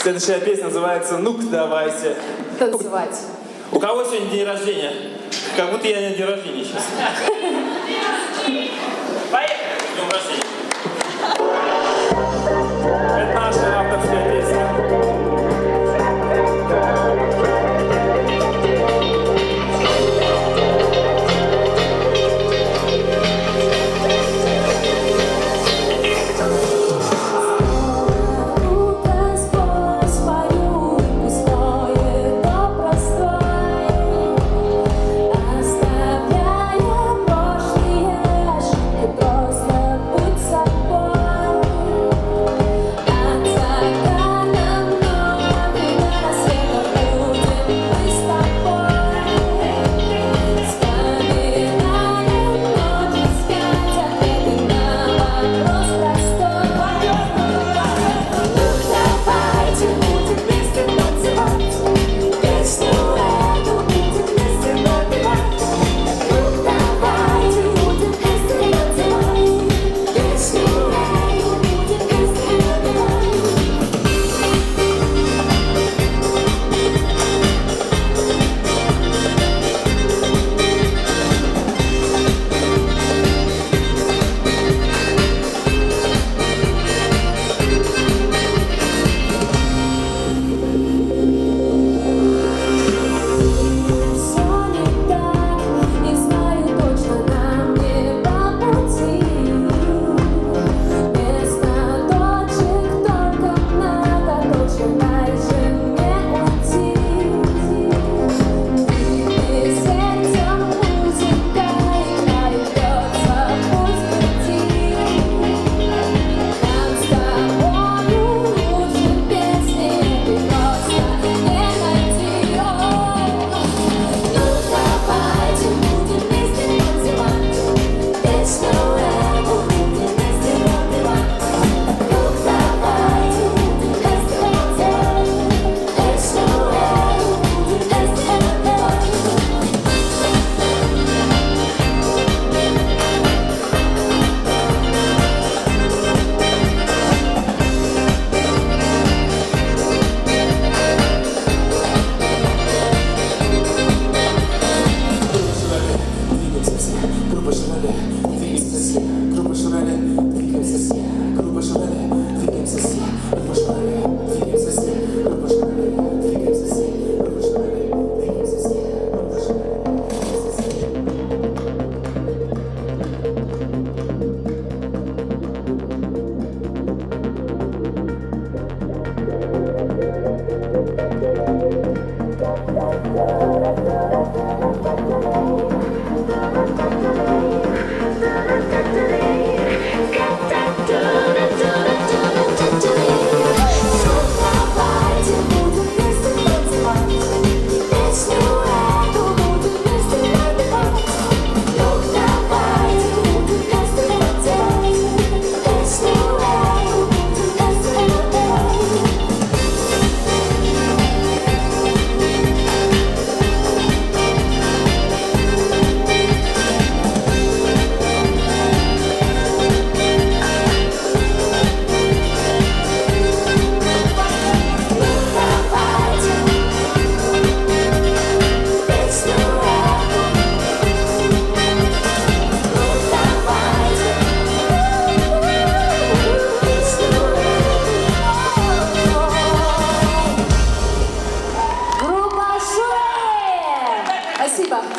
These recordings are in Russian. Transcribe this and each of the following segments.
Следующая песня называется «Ну-ка, давайте». Танцевать. У кого сегодня день рождения? Как будто я на день рождения сейчас. Поехали! С днем рождения! Это наша авторская песня.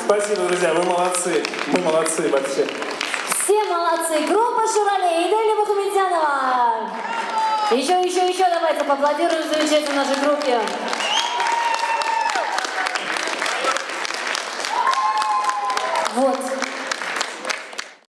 Спасибо, друзья, вы молодцы. Мы молодцы вообще. Все молодцы. Группа Шурале, Иделия Мухамедянова. Еще, давайте поаплодируем замечательной нашей группе.